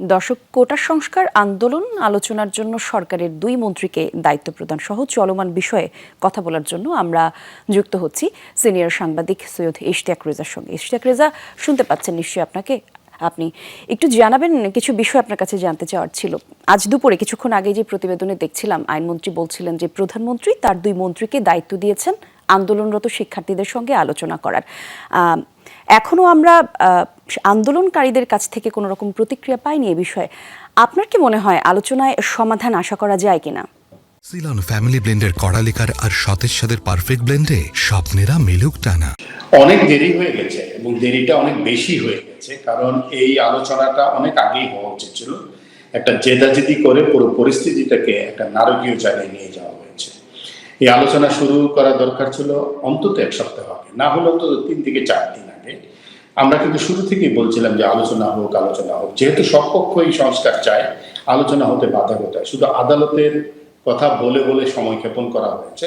দর্শক, কোটা সংস্কার আন্দোলন আলোচনার জন্য সরকারের দুই মন্ত্রীকে দায়িত্ব প্রদান সহ চলমান বিষয়ে কথা বলার জন্য আমরা যুক্ত হচ্ছি সিনিয়র সাংবাদিক সৈয়দ ইশতিয়াক রেজার সঙ্গে। ইশতিয়াক রেজা, শুনতে পাচ্ছেন নিশ্চয়ই আপনাকে। আপনি একটু জানাবেন, কিছু বিষয় আপনার কাছে জানতে চাওয়ার ছিল। আজ দুপুরে কিছুক্ষণ আগে যে প্রতিবেদনে দেখছিলাম, আইনমন্ত্রী বলছিলেন যে প্রধানমন্ত্রী তার দুই মন্ত্রীকে দায়িত্ব দিয়েছেন আন্দোলনরত শিক্ষার্থীদের সঙ্গে আলোচনা করার। এখনো আমরা আন্দোলনকারীদের কাছ থেকে কোনো রকম প্রতিক্রিয়া পাইনি এ বিষয়ে। আপনার কি মনে হয় আলোচনায় সমাধান আশা করা যায় কিনা? সিলন ফ্যামিলি ব্লেন্ডের কড়ালিকার আর সতেজ স্বাদের পারফেক্ট ব্লেন্ডে স্বপ্নেরা মেলুক টানা। অনেক দেরি হয়ে গেছে এবং দেরিটা অনেক বেশি হয়ে গেছে, কারণ এই আলোচনাটা অনেক আগেই হওয়া উচিত ছিল। একটা জেদাজেদি করে পুরো পরিস্থিতিটাকে একটা নারকীয় জায়গায় নিয়ে যাওয়া হয়েছে। এই আলোচনা শুরু করা দরকার ছিল অন্তত এক সপ্তাহ আগে, না হলে অন্তত 3 থেকে 4 দিন আগে। আমরা কিন্তু শুরু থেকেই বলছিলাম যে আলোচনা হোক, আলোচনা হোক। যেহেতু সব পক্ষই সংস্কার চায়, আলোচনা হতে বাধা কোথায়? শুধু আদালতের কথা বলে বলে সময় ক্ষেপণ করা হয়েছে।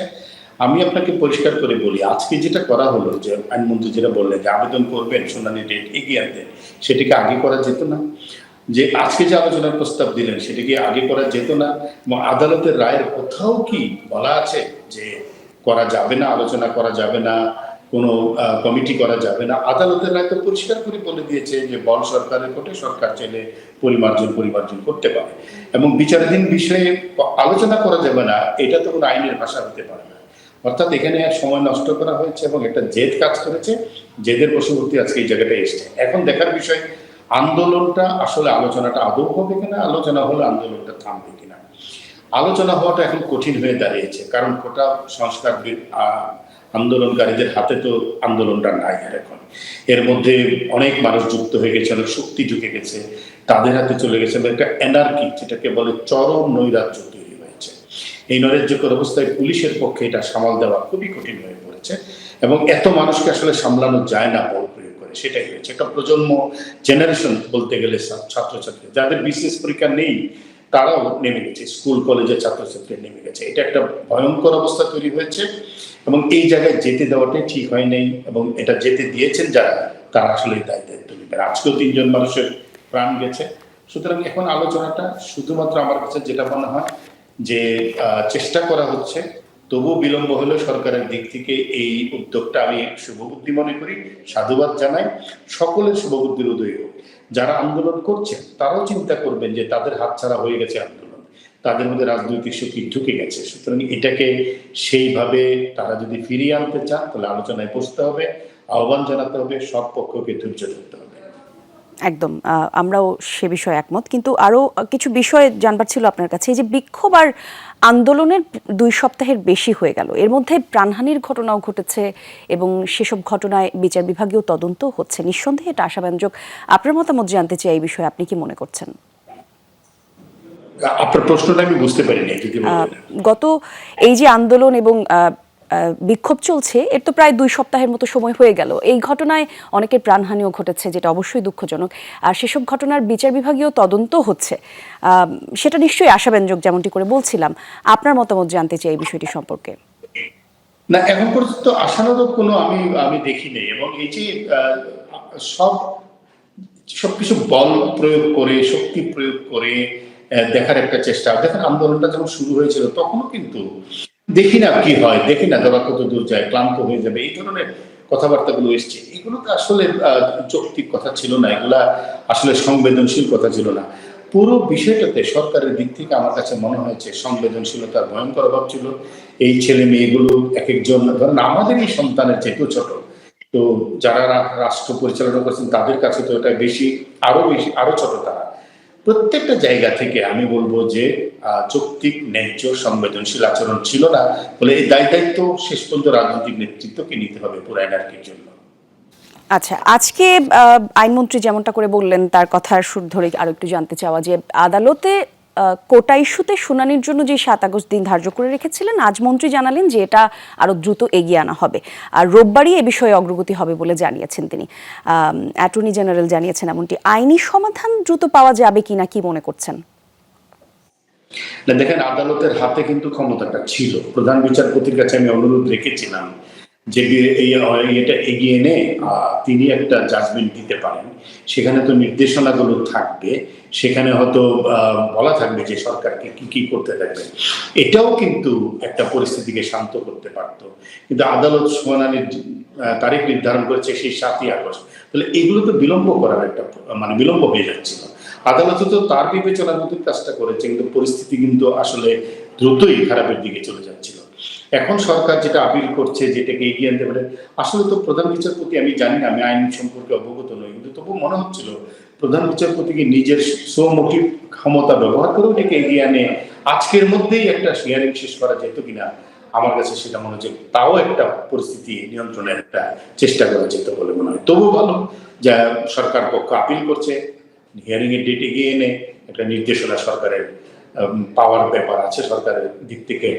আমি আপনাকে পরিষ্কার করে বলি, আজকে যেটা করা হলো, যে আইনমন্ত্রী যেটা বললেন যে আবেদন করবেন, শুনানি ডেট এগিয়ে আনতেন, সেটাকে আগে করা যেত না? যে আজকে যে আলোচনার প্রস্তাব দিলেন সেটাকে আগে করা যেত না? এবং আদালতের রায়ের কোথাও কি বলা আছে যে করা যাবে না, আলোচনা করা যাবে না, কোনো কমিটি করা যাবে না? আদালতের রায় তো পরিষ্কার করে বলে দিয়েছে যে বল সরকারের কোর্টে, সরকার চাইলে পরিমার্জন করতে পারে, এবং বিচারাধীন বিষয়ে আলোচনা করা যাবে না, এটা তো কোনো আইনের ভাষা হতে পারে না। অর্থাৎ এখানে এক সময় নষ্ট করা হয়েছে এবং একটা জেদ কাজ করেছে, জেদের বশবর্তী আজকে এই জায়গাটা এসছে। এখন দেখার বিষয় আন্দোলনটা আসলে আলোচনাটা আদৌ হবে কিনা, আলোচনা হলে আন্দোলনটা থামবে কিনা। আলোচনা হওয়াটা এখন কঠিন হয়ে দাঁড়িয়েছে, কারণ কোটা সংস্কার আন্দোলনকারীদের হাতে তো আন্দোলনটা নাই আর এখন। এর মধ্যে অনেক মানুষ যুক্ত হয়ে গেছে, অনেক শক্তি ঢুকে গেছে, তাদের হাতে চলে গেছে একটা এনার্কি, যেটাকে বলে চরম নৈরাজ্য তৈরি হয়েছে। এই নৈরাজ্যকর অবস্থায় পুলিশের পক্ষে এটা সামাল দেওয়া খুবই কঠিন হয়ে পড়েছে, এবং এত মানুষকে আসলে সামলানো যায় না বল প্রয়োগ করে। সেটাই হয়েছে একটা প্রজন্ম, জেনারেশন বলতে গেলে ছাত্রছাত্রী, যাদের বিশেষ পরীক্ষা নেই তারাও নেমে গেছে, স্কুল কলেজের ছাত্রছাত্রী নেমে গেছে। এটা একটা ভয়ঙ্কর অবস্থা তৈরি হয়েছে, এবং এই জায়গায় যেতে দেওয়াটাই ঠিক হয় নাই, এবং এটা যেতে দিয়েছেন যারা, তারা আসলে দায়িত্ব নেবেন। আজকেও 3 জন মানুষের প্রাণ গেছে। সুতরাং এখন আলোচনাটা শুধুমাত্র আমার কাছে যেটা মনে হয় যে চেষ্টা করা হচ্ছে, তবুও বিলম্ব হলেও সরকারের দিক থেকে এই উদ্যোগটা আমি শুভবুদ্ধি মনে করি, সাধুবাদ জানাই। সকলের শুভবুদ্ধির উদয় হোক। যারা আন্দোলন করছেন তারাও চিন্তা করবেন যে তাদের হাতছাড়া হয়ে গেছে আন্দোলন, তাদের মধ্যে রাজনৈতিক শক্তি ঢুকে গেছে। সুতরাং এটাকে সেইভাবে তারা যদি ফিরিয়ে আনতে চান, তাহলে আলোচনায় বসতে হবে, আহ্বান জানাতে হবে, সব পক্ষকে ধৈর্য ধরতে হবে। একদম, আমরাও সে বিষয়ে একমত। কিন্তু আরও কিছু বিষয় জানবার ছিল আপনার কাছে। এই যে বিক্ষোভ আর আন্দোলনের 2 সপ্তাহের বেশি হয়ে গেল, এর মধ্যে প্রাণহানির ঘটনাও ঘটেছে এবং সেসব ঘটনায় বিচার বিভাগীয় তদন্ত হচ্ছে। নিঃসন্দেহে এটা আশাব্যঞ্জক। আপনার মতামত জানতে চাই এই বিষয়ে, আপনি কি মনে করছেন? আপনার প্রশ্নটা আমি বুঝতে পারিনি, যদি গত এই যে আন্দোলন এবং বিক্ষোভ চলছে, এর তো প্রায় 2 সপ্তাহের মতো সময় হয়ে গেল। এই ঘটনায় অনেকের প্রাণহানিও ঘটেছে, যেটা অবশ্যই দুঃখজনক। আর সেসব ঘটনার বিচার বিভাগীয় তদন্ত হচ্ছে, সেটা নিশ্চয়ই আশাব্যঞ্জক, যেমনটি করে বলছিলাম। আপনার মতামত জানতে চাই এই বিষয়টি সম্পর্কে। না, এখন পর্যন্ত আশানুরূপ কোনো আমি দেখি নেই, এবং এই যে সবকিছু বল প্রয়োগ করে, শক্তি প্রয়োগ করে দেখার একটা চেষ্টা। দেখেন, আন্দোলনটা যখন শুরু হয়েছিল তখনও কিন্তু দেখি না কি হয়, দেখি না দরা কত দূর যায়, ক্লান্ত হয়ে যাবে, এই ধরনের কথাবার্তাগুলো এসছে। এগুলো তো আসলে যৌক্তিক কথা ছিল না, এগুলা আসলে সংবেদনশীল কথা ছিল না। পুরো বিষয়টাতে সরকারের দিক থেকে আমার কাছে মনে হয়েছে সংবেদনশীলতার ভয়ঙ্কর অভাব ছিল। এই ছেলে মেয়েগুলো এক একজন, ধরেন আমাদেরই সন্তানের চেয়েও ছোট, তো যারা রাষ্ট্র পরিচালনা করছেন তাদের কাছে তো এটা বেশি, আরো ছোট তারা। প্রত্যেকটা জায়গা থেকে আমি বলবো যে যৌক্তিক, ন্যায্য, সংবেদনশীল আচরণ ছিল না বলে এই দায়িত্ব শেষ পর্যন্ত রাজনৈতিক নেতৃত্বকে নিতে হবে পুরো এনআরকির জন্য। আচ্ছা, আজকে আইনমন্ত্রী যেমনটা করে বললেন, তার কথার সুর ধরে আরো একটু জানতে চাওয়া যে আদালতে কোটা ইস্যুতে শুনানির জন্য যে 7 আগস্ট দিন ধার্য করে রেখেছিলেন, আজ মন্ত্রী জানালেন যে এটা আরো দ্রুত এগিয়ে আনা হবে, আর রোববারই এ বিষয়ে অগ্রগতি হবে বলে জানিয়েছেন তিনি। অ্যাটর্নি জেনারেল জানিয়েছেন এমনটি। আইনি সমাধান দ্রুত পাওয়া যাবে কিনা, কি মনে করছেন? না, দেখেন, আদালতের হাতে কিন্তু ক্ষমতাটা ছিল। প্রধান বিচারপতির কাছে আমি অনুরোধ রেখেছিলাম যে এটা এগিয়ে এনে তিনি একটা জাজমেন্ট দিতে পারেন, সেখানে তো নির্দেশনাগুলো থাকবে, সেখানে হয়তো বলা থাকবে যে সরকারকে কি কি করতে থাকবে। এটাও কিন্তু একটা পরিস্থিতিকে শান্ত করতে পারত, কিন্তু আদালত শুনানির তারিখ নির্ধারণ করেছে সেই 7ই আগস্ট। তাহলে এগুলো তো বিলম্ব করার একটা বিলম্ব হয়ে যাচ্ছিল। আদালত তো তার বিবেচনার মতো কাজটা করেছে, কিন্তু পরিস্থিতি কিন্তু আসলে দ্রুতই খারাপের দিকে চলে যাচ্ছিল। এখন সরকার যেটা আপিল করছে, যেটাকে এগিয়ে আনতে পারে, আসলে তো প্রধান বিচারপতি, আমি জানি না, আমি আইন সম্পর্কে অবগত নই, কিন্তু তবু মনে হচ্ছিল প্রধান বিচারপতিকে নিজের স্বমোটিভ ক্ষমতা ব্যবহার করে ওটাকে এগিয়ে আনে আজকের মধ্যেই একটা হিয়ারিং শেষ করা যেত কিনা। আমার কাছে সেটা মনে হচ্ছে তাও একটা পরিস্থিতি নিয়ন্ত্রণের একটা চেষ্টা করা যেত বলে মনে হয়। তবু ভালো যা সরকার পক্ষ আপিল করছে, হিয়ারিং এর ডেট এগিয়ে এনে একটা নির্দেশনা সরকারের পাওয়ার ব্যাপার আছে সরকারের দিক থেকে,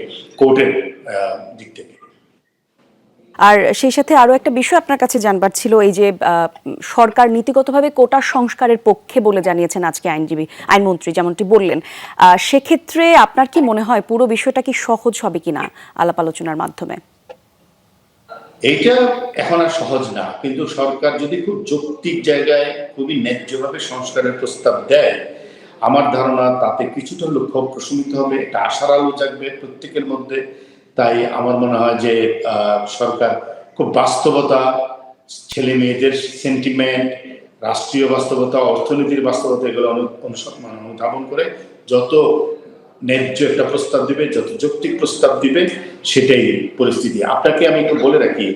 কোর্টের দিক থেকে। আর সেই সাথে আরো একটা বিষয় আপনার কাছে জানবার ছিল, এই যে সরকার নীতিগতভাবে কোটা সংস্কারের পক্ষে বলে জানিয়েছেন আজকে আইনমন্ত্রী যেমনটি বললেন, সেক্ষেত্রে আপনার কি মনে হয় পুরো বিষয়টা কি সহজ হবে কিনা আলাপ আলোচনার মাধ্যমে? এইটা এখন আর সহজ না, কিন্তু সরকার যদি খুব যৌক্তিক জায়গায় খুবই ন্যায্যভাবে সংস্কারের প্রস্তাব দেয়, আমার ধারণা তাতে কিছুটা লক্ষ্য প্রশমিত হবে, একটা আশার আলো জাগবে প্রত্যেকের মধ্যে। তাই আমার মনে হয় যে সরকার খুব বাস্তবতা, ছেলে মেয়েদের সেন্টিমেন্ট, রাষ্ট্রীয় বাস্তবতা, অর্থনীতির বাস্তবতা, এগুলো অনুধাবন করে যত ন্যায্য একটা প্রস্তাব দিবে, যত যৌক্তিক প্রস্তাব দিবে, সেটাই পরিস্থিতি। আপনাকে আমি একটু বলে রাখি,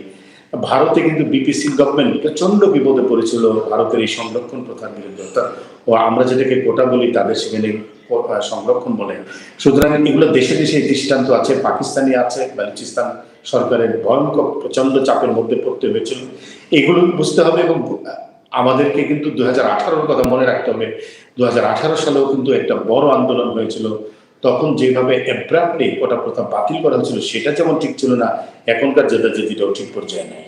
ভারতে কিন্তু বিপিসি গভর্নমেন্ট প্রচন্ড বিপদে পড়েছিল ভারতের এই সংরক্ষণ প্রথার বিরুদ্ধে, অর্থাৎ আমরা যেটাকে কোটা বলি তাদের সেখানে সংরক্ষণ বলে। সুতরাং এগুলো দেশে দেশে দৃষ্টান্ত আছে, পাকিস্তানি আছে, বালুচিস্তান সরকারের ভয়ঙ্কর প্রচন্ড চাপের মধ্যে পড়তে হয়েছিল। এগুলো বুঝতে হবে এবং আমাদেরকে কিন্তু 2018-র কথা মনে রাখতে হবে। 2018 সালেও কিন্তু একটা বড় আন্দোলন হয়েছিল, তখন যেভাবে অ্যাব্রাপ্টলি কোটা প্রথা বাতিল করা হয়েছিল সেটা যেমন ঠিক ছিল না, এখনকার জেদাজেদিটাও ঠিক পর্যায়ে নেই।